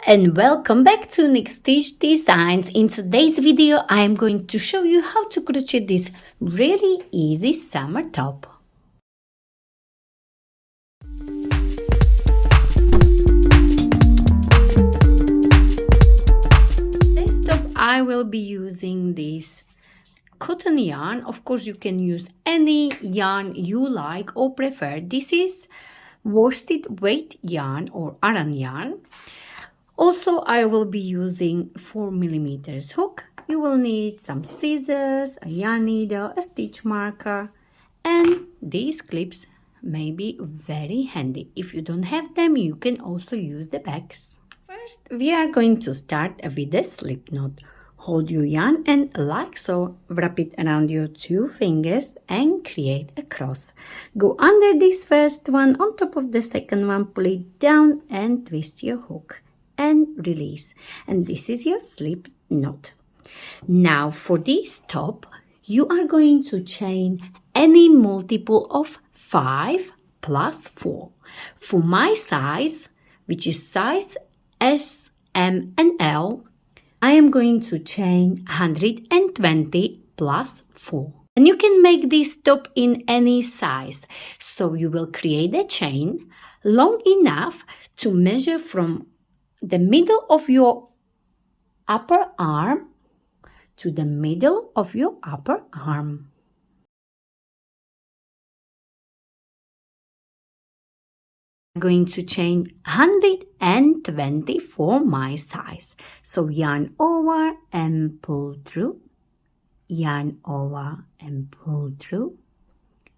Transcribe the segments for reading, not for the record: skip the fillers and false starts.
and welcome back to Next Stitch Designs. In today's video I am going to show you how to crochet this really easy summer top. This top I will be using this cotton yarn. Of course you can use any yarn you like or prefer. This is worsted weight yarn or Aran yarn. Also, I will be using 4mm hook. You will need some scissors, a yarn needle, a stitch marker, and these clips may be very handy. If you don't have them, you can also use the bags. First, we are going to start with the slip knot. Hold your yarn and like so, wrap it around your 2 fingers and create a cross. Go under this first one, on top of the second one, pull it down and twist your hook and release, and this is your slip knot. Now for this top you are going to chain any multiple of 5 plus 4. For my size, which is size S, M and L, I am going to chain 120 plus 4. And you can make this top in any size, so you will create a chain long enough to measure from the middle of your upper arm to the middle of your upper arm. I'm going to chain 120 for my size. So yarn over and pull through, yarn over and pull through,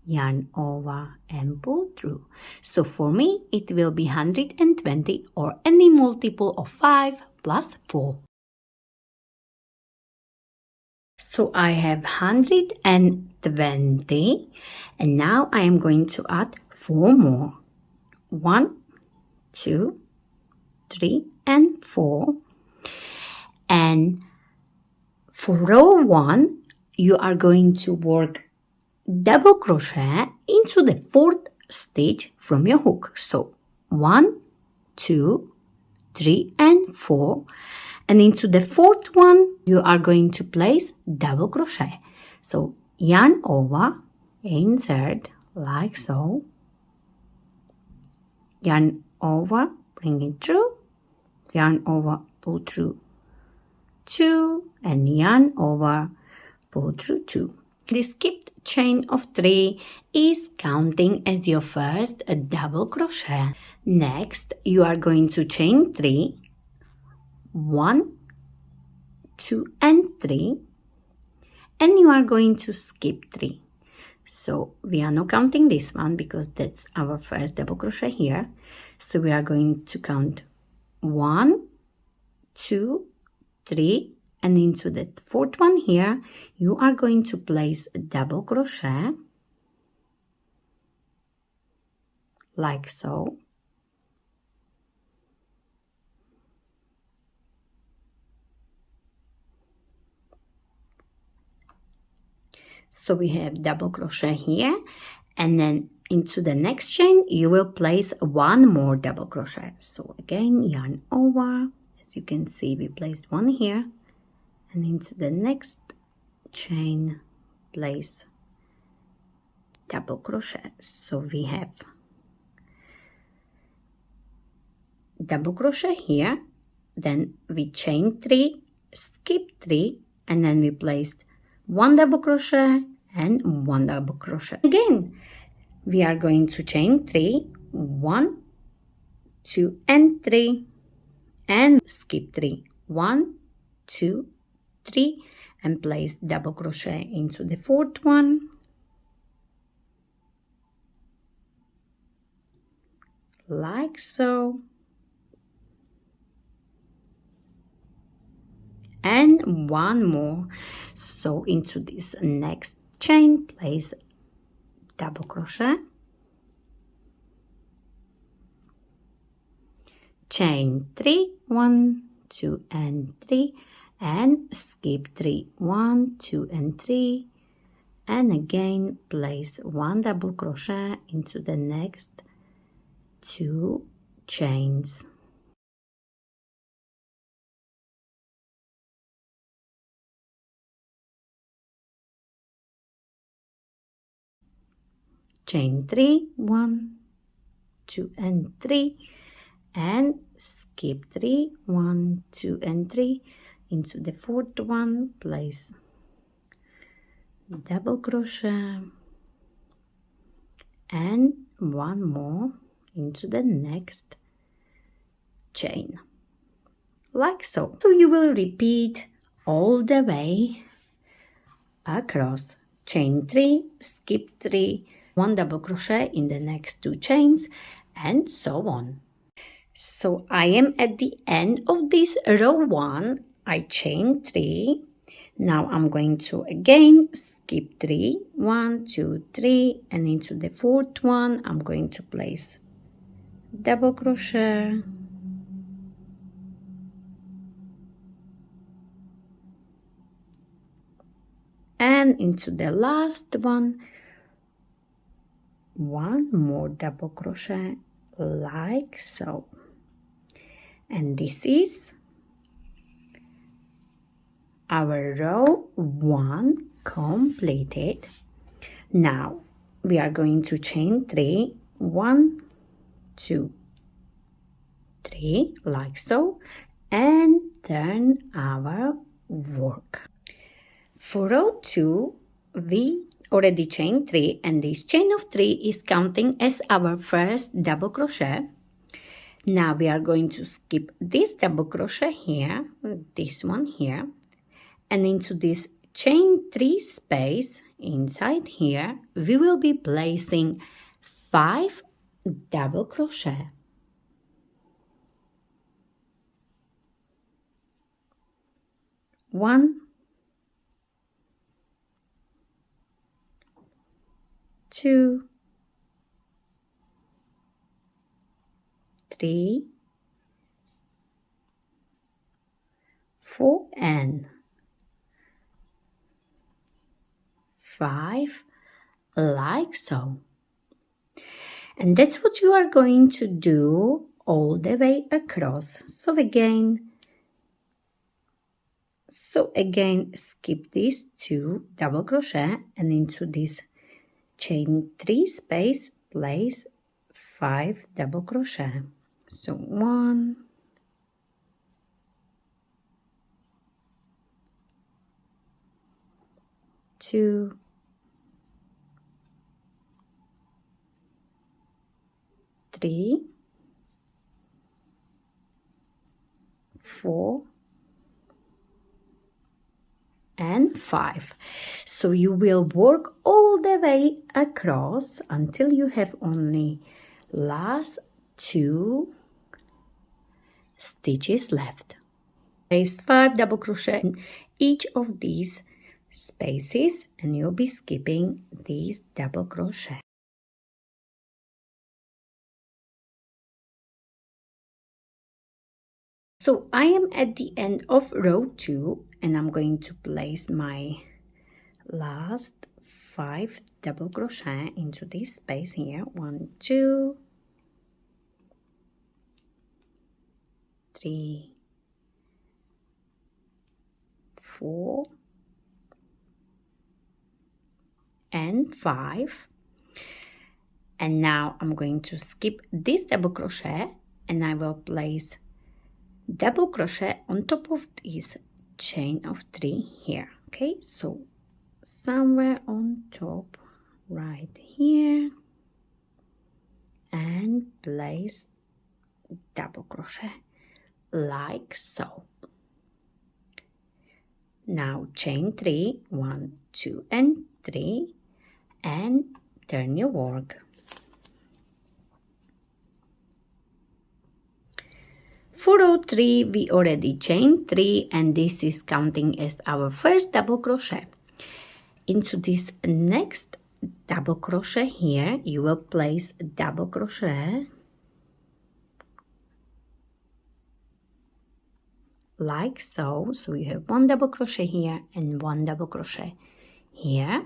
yarn over and pull through. So for me it will be 120 or any multiple of 5 plus 4. So I have 120 and now I am going to add 4 more. 1, 2, 3 and 4. And for row 1 you are going to work double crochet into the 4th stitch from your hook. So 1, 2, 3 and 4, and into the 4th one you are going to place double crochet. So yarn over, insert like so, yarn over, bring it through, yarn over, pull through 2, and yarn over, pull through 2. The skipped chain of 3 is counting as your first double crochet. Next, you are going to chain 3, 1, 2 and 3, and you are going to skip 3. So we are not counting this one because that's our first double crochet here. So we are going to count 1, 2, 3, and into the 4th one here you are going to place a double crochet like so. So we have double crochet here, and then into the next chain you will place 1 more double crochet. So again, yarn over, as you can see we placed 1 here, and into the next chain place double crochet. So we have double crochet here, then we chain 3, skip 3, and then we placed 1 double crochet and 1 double crochet. Again we are going to chain 3, 1, 2 and 3, and skip 3, 1, 2, 3, and place double crochet into the 4th one like so, and 1 more. So into this next chain place double crochet, chain 3, 1, 2 and 3, and skip 3, 1, 2 and 3, and again place 1 double crochet into the next 2 chains. chain 3, 1, 2 and 3, and skip 3, 1, 2 and 3 into the fourth one, place double crochet and one more into the next chain, like so. So you will repeat all the way across. Chain 3, skip 3, 1 double crochet in the next 2 chains, and so on. So I am at the end of this row 1. I chain 3. Now I'm going to again skip 3, 1, 2, 3, and into the fourth one I'm going to place double crochet, and into the last one more double crochet, like so. And this is our row 1 completed. Now we are going to chain 3, 1, 2, 3, like so, and turn our work. For row 2 we already chained 3, and this chain of 3 is counting as our first double crochet. Now we are going to skip this double crochet here, this one here, and into this chain 3 space inside here we will be placing 5 double crochet. 1, 2, 3, 4 and 5, like so. And that's what you are going to do all the way across. So again skip these 2 double crochet, and into this chain 3 space place 5 double crochet. So 1, 2, 3, 4 and 5. So you will work all the way across until you have only last 2 stitches left. Place 5 double crochet in each of these spaces, and you'll be skipping these double crochet. So I am at the end of row 2, and I'm going to place my last 5 double crochet into this space here. 1, 2, 3, 4 and 5. And now I'm going to skip this double crochet, and I will place double crochet on top of this chain of 3 here. Okay, so somewhere on top right here, and place double crochet like so. Now chain 3, 1, 2 and 3, and turn your work. For row 3 we already chained 3, and this is counting as our first double crochet. Into this next double crochet here you will place double crochet like so. So you have 1 double crochet here and 1 double crochet here.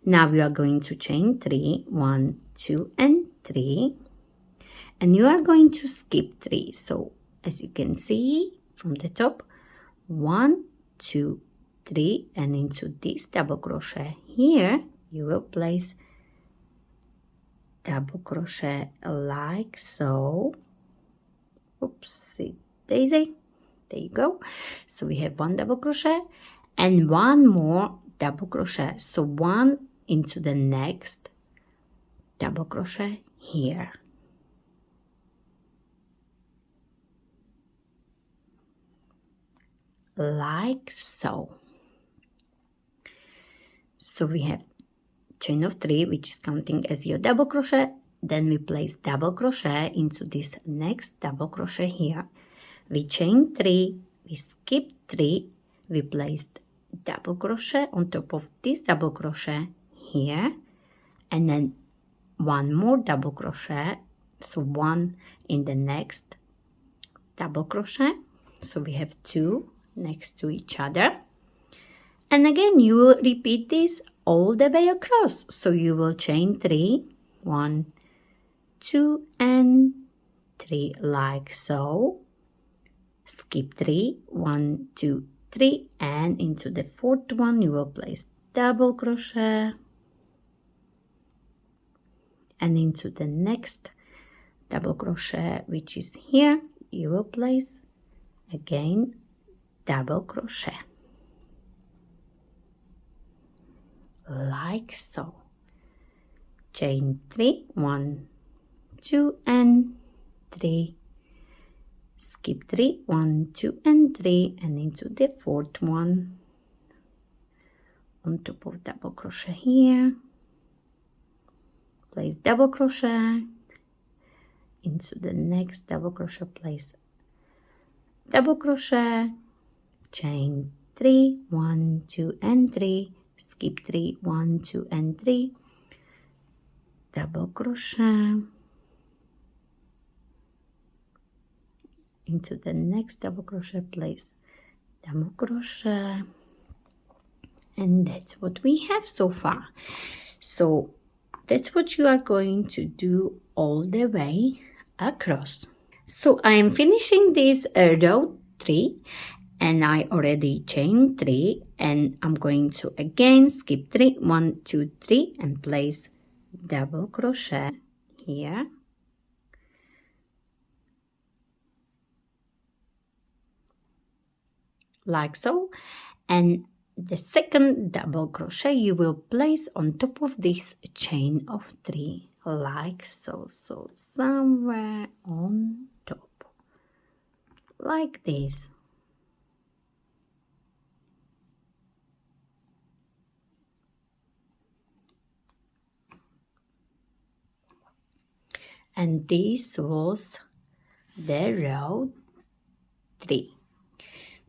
Now we are going to chain 3, 1, 2 and 3, and you are going to skip 3. So as you can see from the top, 1, 2, 3, and into this double crochet here you will place double crochet like so. Oopsie daisy, there you go. So we have 1 double crochet and 1 more double crochet, so 1 into the next double crochet here, like so. So we have chain of 3, which is counting as your double crochet. Then we place double crochet into this next double crochet here. We chain 3, we skip 3, we placed double crochet on top of this double crochet here, and then 1 more double crochet, so 1 in the next double crochet. So we have 2 next to each other, and again you will repeat this all the way across. So you will chain 3, 1, 2 and 3 like so, skip 3, 1, 2, 3, and into the 4th one you will place double crochet, and into the next double crochet, which is here, you will place again double crochet like so. Chain 3, 1, 2 and 3, skip 3, 1, 2 and 3, and into the 4th one on top of double crochet here, place double crochet, into the next double crochet, place double crochet, chain 3, 1, 2 and 3, skip 3, 1, 2 and 3, double crochet, into the next double crochet, place double crochet, and that's what we have so far. So that's what you are going to do all the way across. So I am finishing this row 3, and I already chained 3, and I'm going to again skip 3, 1, 2, 3, and place double crochet here, like so, and the second double crochet you will place on top of this chain of 3 like so. So somewhere on top like this. And this was the row 3.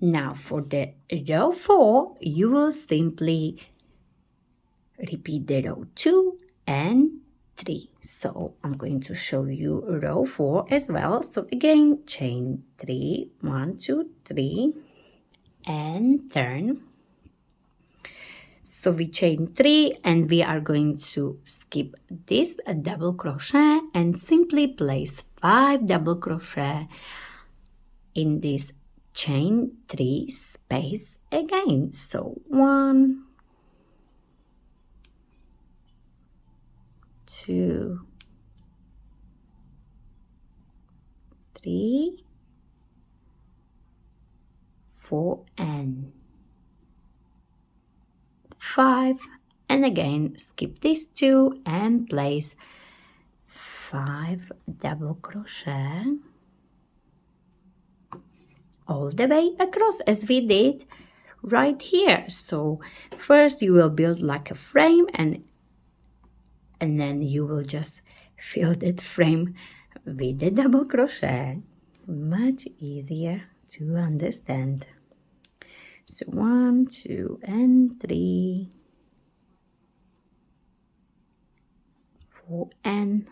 Now for the row 4, you will simply repeat the row 2 and 3. So I'm going to show you row 4 as well. So again, chain 3, 1, 2, 3, and turn. So we chain 3, and we are going to skip this double crochet and simply place 5 double crochet in this chain 3 space again. So 1, 2, 3, 4 and 5, and again skip these 2 and place 5 double crochet all the way across as we did right here. So first you will build like a frame, and then you will just fill that frame with the double crochet. Much easier to understand. So 1, 2 and 3, 4 and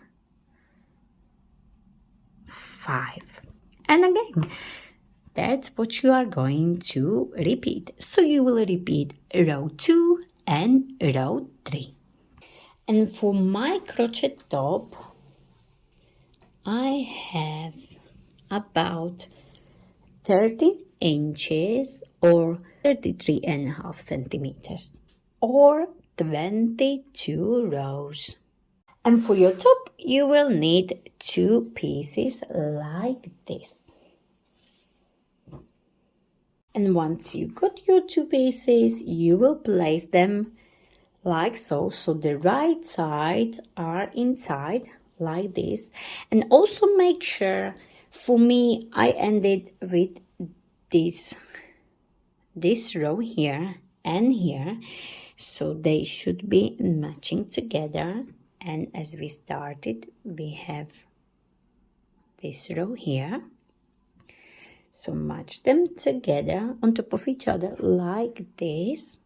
5, and again that's what you are going to repeat. So you will repeat row 2 and row 3. And for my crochet top, I have about 13 inches or 33.5 centimeters or 22 rows. And for your top, you will need 2 pieces like this. And once you got your 2 pieces, you will place them like so. So the right side are inside like this. And also make sure, for me, I ended with this row here and here. So they should be matching together. And as we started, we have this row here. So match them together on top of each other like this.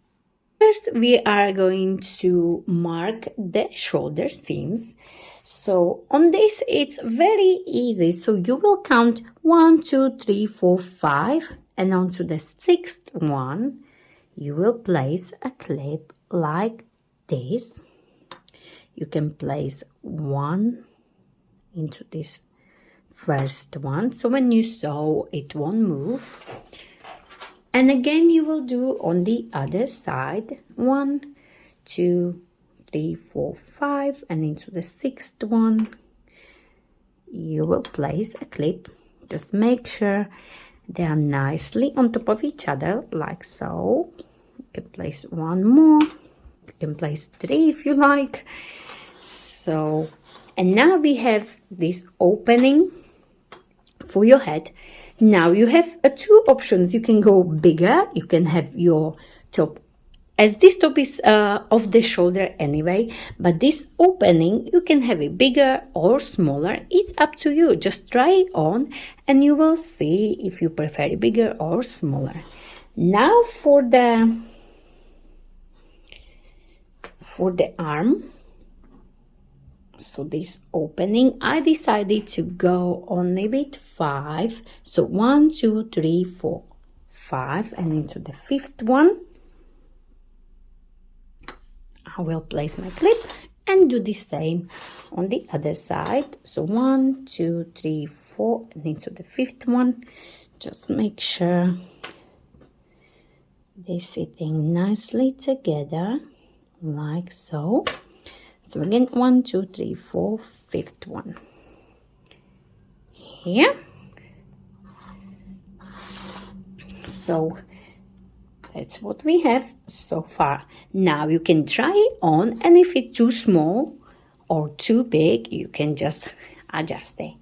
First, we are going to mark the shoulder seams. So on this, it's very easy. So you will count 1, 2, 3, 4, 5, and onto the 6th one, you will place a clip like this. You can place one into this first one, so when you sew it won't move. And again you will do on the other side, 1, 2, 3, 4, 5, and into the 6th one you will place a clip. Just make sure they are nicely on top of each other like so. You can place one more, you can place 3 if you like. So, and now we have this opening for your head. Now you have 2 options. You can go bigger, you can have your top, as this top is off the shoulder anyway, but this opening you can have it bigger or smaller. It's up to you. Just try it on and you will see if you prefer it bigger or smaller. Now for the arm, so this opening, I decided to go only with 5. So 1, 2, 3, 4, 5, and into the 5th one I will place my clip and do the same on the other side. So 1, 2, 3, 4, and into the 5th one. Just make sure they're sitting nicely together like so. So again, 1, 2, 3, 4, 5th one here. So that's what we have so far. Now you can try it on, and if it's too small or too big, you can just adjust it,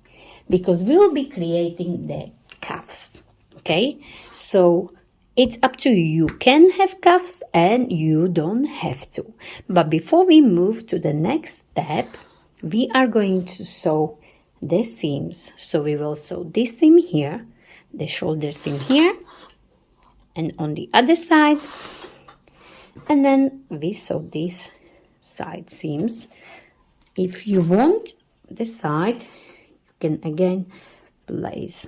because we will be creating the cuffs. Okay, so it's up to you. You can have cuffs and you don't have to. But before we move to the next step, we are going to sew the seams. So we will sew this seam here, the shoulder seam here, and on the other side, and then we sew these side seams. If you want the side, you can again place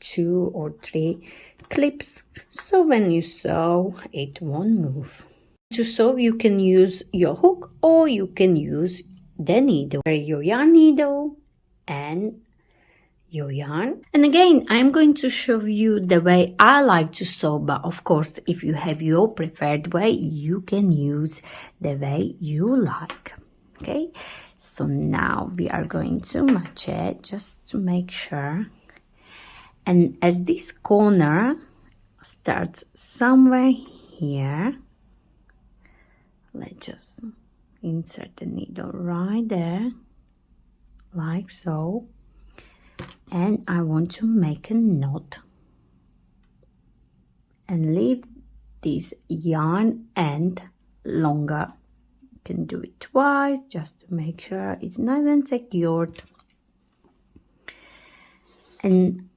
2 or 3 clips, so when you sew it won't move. To sew, you can use your hook or you can use the needle, your yarn needle and your yarn. And again, I'm going to show you the way I like to sew, but of course, if you have your preferred way, you can use the way you like. Okay, so now we are going to match it just to make sure. And as this corner starts somewhere here, let's just insert the needle right there like so. And I want to make a knot and leave this yarn end longer. You can do it twice just to make sure it's nice and secured. And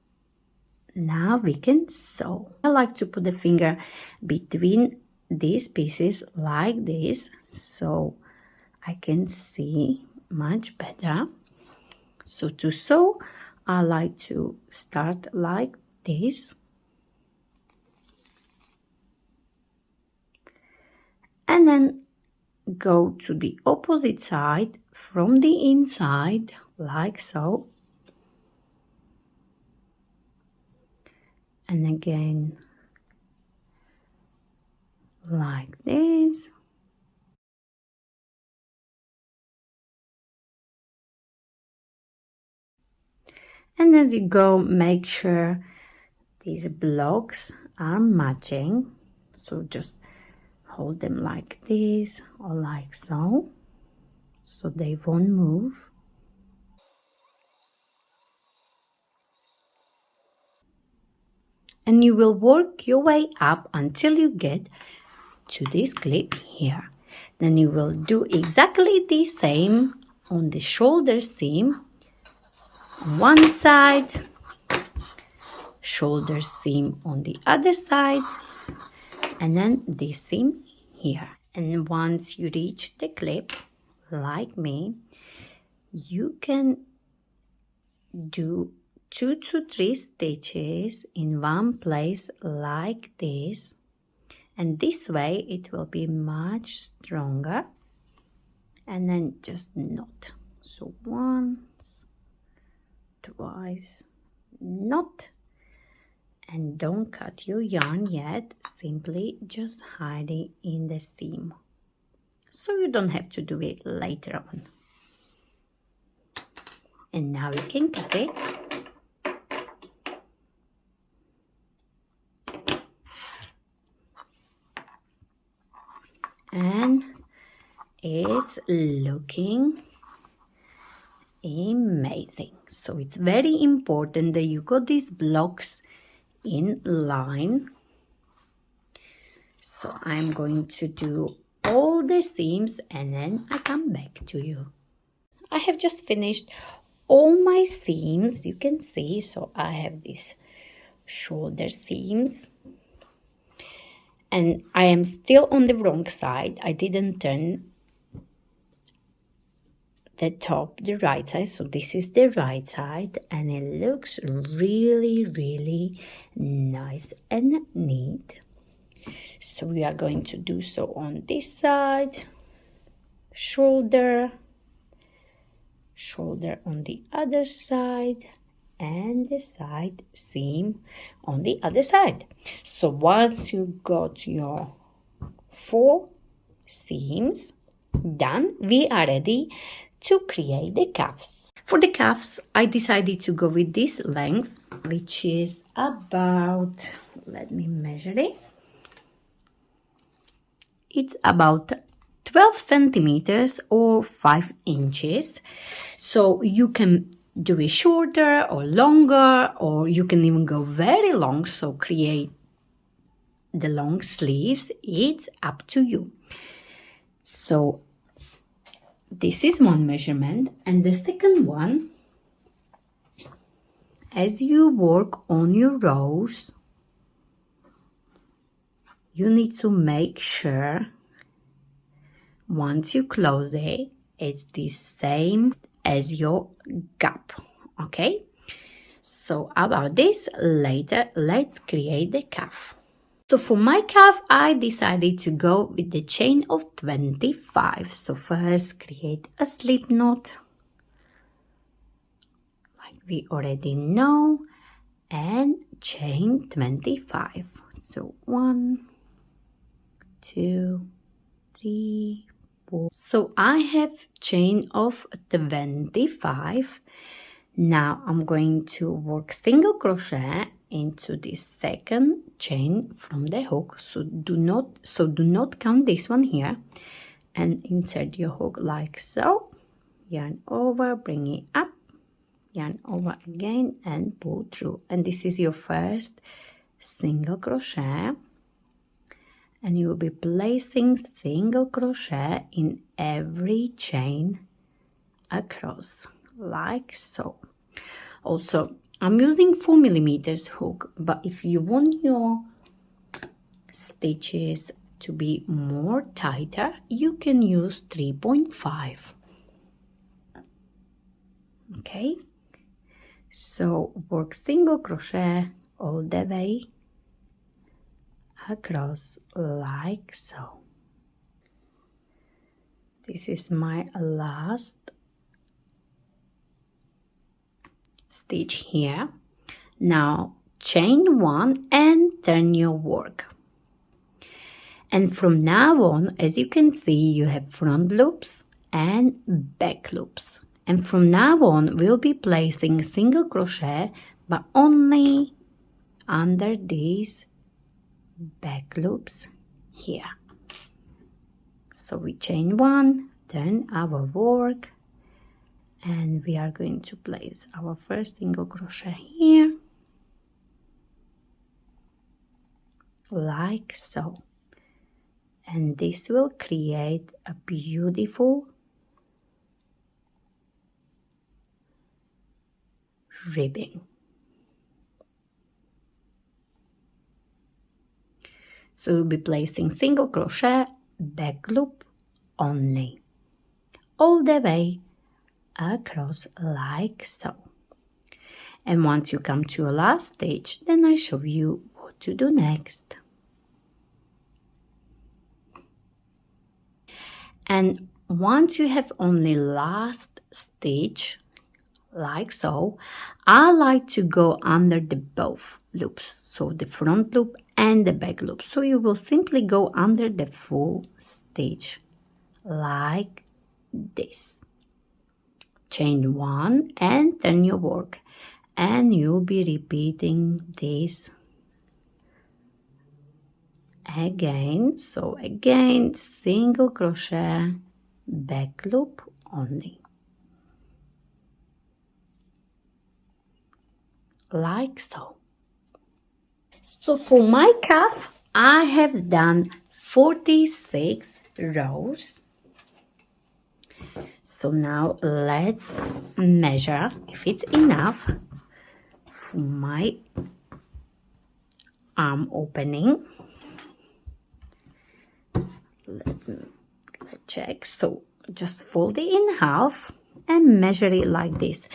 now we can sew. I like to put the finger between these pieces like this, so I can see much better. So to sew, I like to start like this and then go to the opposite side from the inside like so, and again like this, And as you go, make sure these blocks are matching. So just hold them like this or like so they won't move. And you will work your way up until you get to this clip here. Then you will do exactly the same on the shoulder seam on one side, shoulder seam on the other side, and then this seam here. And once you reach the clip, like me, you can do 2 to 3 stitches in one place like this, and this way it will be much stronger. And then just knot. So once, twice, knot. And don't cut your yarn yet, simply just hide it in the seam, so you don't have to do it later on. And now you can cut it. And it's looking amazing. So it's very important that you got these blocks in line. So I'm going to do all the seams and then I come back to you. I have just finished all my seams, you can see. So I have these shoulder seams, and I am still on the wrong side. I didn't turn the top the right side, so this is the right side, and it looks really nice and neat. So we are going to do so on this side, shoulder on the other side, and the side seam on the other side. So once you got your 4 seams done, we are ready to create the cuffs. For the cuffs, I decided to go with this length, which is about, let me measure it. It's about 12 centimeters or 5 inches. So you can do it shorter or longer, or you can even go very long, so create the long sleeves. It's up to you. So this is one measurement, and the second one, as you work on your rows, you need to make sure once you close it, it's the same as your gap. Okay, so about this later, let's create the cuff. So for my cuff, I decided to go with the chain of 25. So first create a slip knot, like we already know, and chain 25. So 1, 2, 3, 4. So I have chain of 25. Now I'm going to work single crochet into this second chain from the hook. So do not count this one here, and insert your hook like so. Yarn over, bring it up, yarn over again, and pull through. And this is your first single crochet, and you will be placing single crochet in every chain across like so. Also, I'm using 4 millimeters hook, but if you want your stitches to be more tighter, you can use 3.5. Okay, so work single crochet all the way across like so. This is my last stitch here. Now chain 1 and turn your work, and from now on, as you can see, you have front loops and back loops. And from now on, we'll be placing single crochet, but only under these back loops here. So we chain one, turn our work, and we are going to place our first single crochet here, like so. And this will create a beautiful ribbing. So we'll be placing single crochet, back loop only, all the way across like so. And once you come to your last stage, then I show you what to do next. And once you have only last stitch, like so, I like to go under the both loops, so the front loop and the back loop. So you will simply go under the full stitch, like this. Chain one and turn your work, and you'll be repeating this again. So again, single crochet, back loop only, like so. So for my cuff, I have done 46 rows. So now let's measure if it's enough for my arm opening. Let's check. So just fold it in half and measure it like this.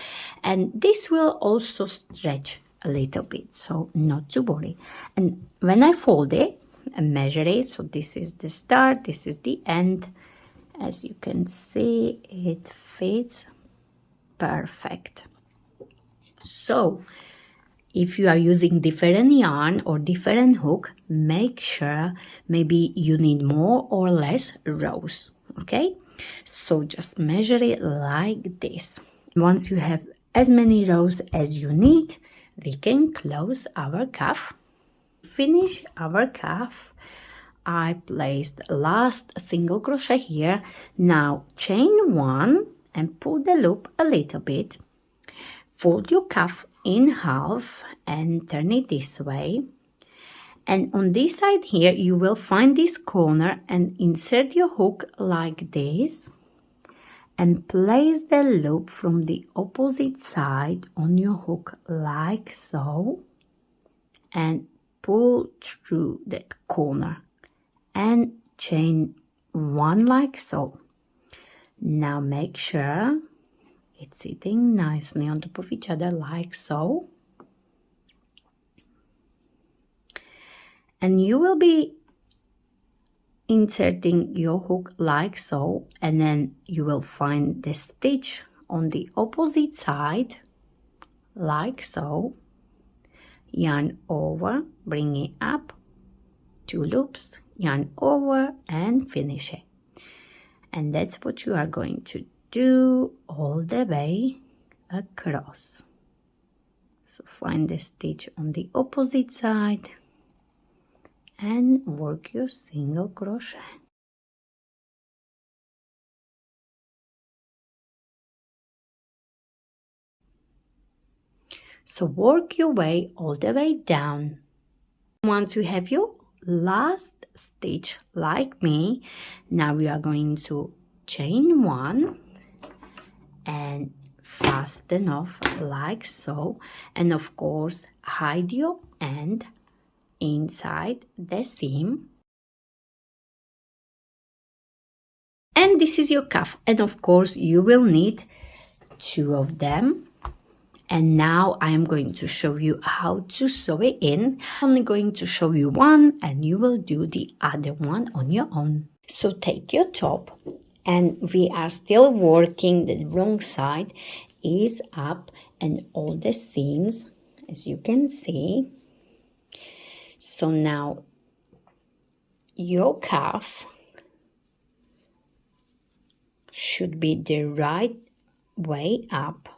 And this will also stretch a little bit, so not to worry. And when I fold it and measure it, so this is the start, this is the end. As you can see, it fits perfect. So if you are using different yarn or different hook, make sure maybe you need more or less rows, okay? So just measure it like this. Once you have as many rows as you need, we can close our cuff. Finish our cuff, I placed last single crochet here. Now chain one and pull the loop a little bit. Fold your cuff in half and turn it this way. And on this side here, you will find this corner and insert your hook like this. And place the loop from the opposite side on your hook like so. And pull through that corner. And chain one like so. Now make sure it's sitting nicely on top of each other like so. And you will be inserting your hook like so, and then you will find the stitch on the opposite side like so. Yarn over, bring it up, 2 loops, yarn over and finish it. And that's what you are going to do all the way across. So find the stitch on the opposite side and work your single crochet. So work your way all the way down. Once you have your last stitch like me, now we are going to chain one and fasten off like so, and of course hide your end inside the seam. And this is your cuff, and of course you will need 2 of them. And now I am going to show you how to sew it in. I'm only going to show you one and you will do the other one on your own. So take your top, and we are still working, the wrong side is up and all the seams, as you can see. So now your cuff should be the right way up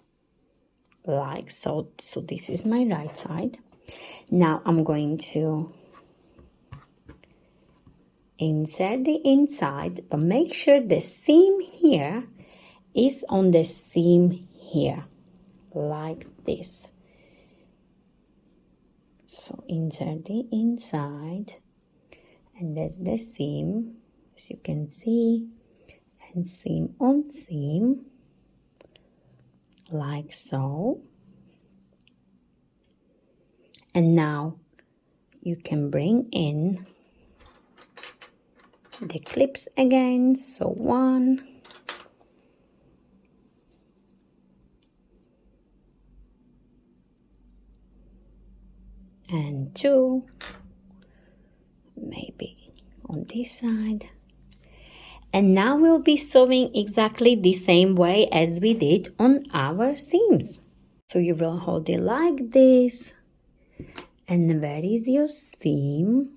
like so. So this is my right side. Now I'm going to insert the inside, but make sure the seam here is on the seam here, like this. So insert the inside, and that's the seam, as you can see, and seam on seam, like so. And now you can bring in the clips again. So 1, and 2, maybe on this side. And now we'll be sewing exactly the same way as we did on our seams. So you will hold it like this, and where is your seam?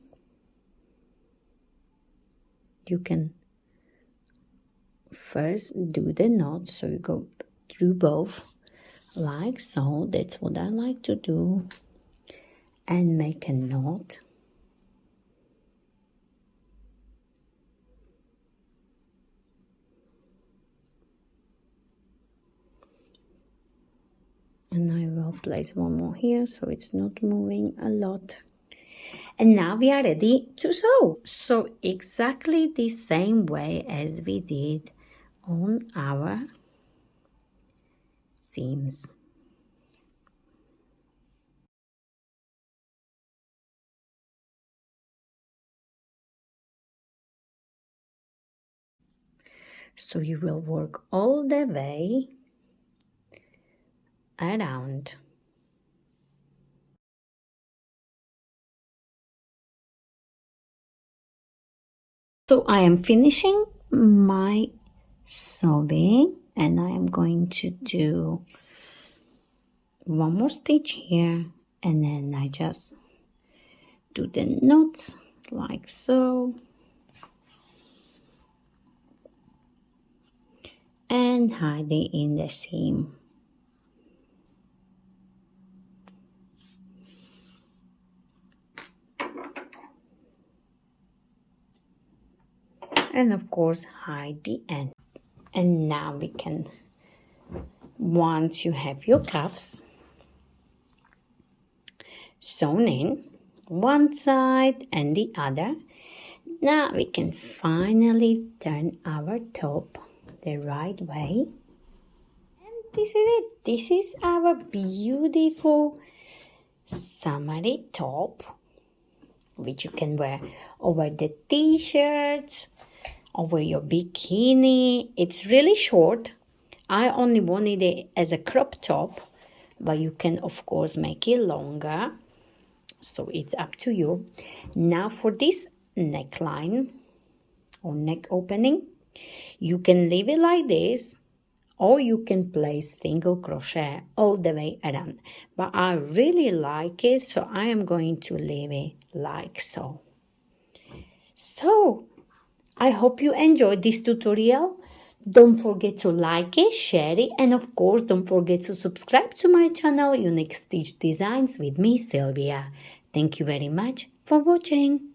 You can first do the knot, so you go through both like so. That's what I like to do, and make a knot. And I will place one more here so it's not moving a lot. And now we are ready to sew. So exactly the same way as we did on our seams. So you will work all the way around. So I am finishing my sewing, and I am going to do one more stitch here, and then I just do the knots like so, and hide it in the seam. And of course hide the end. And now we can, once you have your cuffs sewn in one side and the other, now we can finally turn our top the right way. And this is it. This is our beautiful summery top, which you can wear over the t-shirts, over your bikini. It's really short. I only wanted it as a crop top, but you can of course make it longer, so it's up to you. Now for this neckline or neck opening, you can leave it like this, or you can place single crochet all the way around, but I really like it, so I am going to leave it like so. So I hope you enjoyed this tutorial. Don't forget to like it, share it, and of course don't forget to subscribe to my channel Unique Stitch Designs with me, Sylvia. Thank you very much for watching.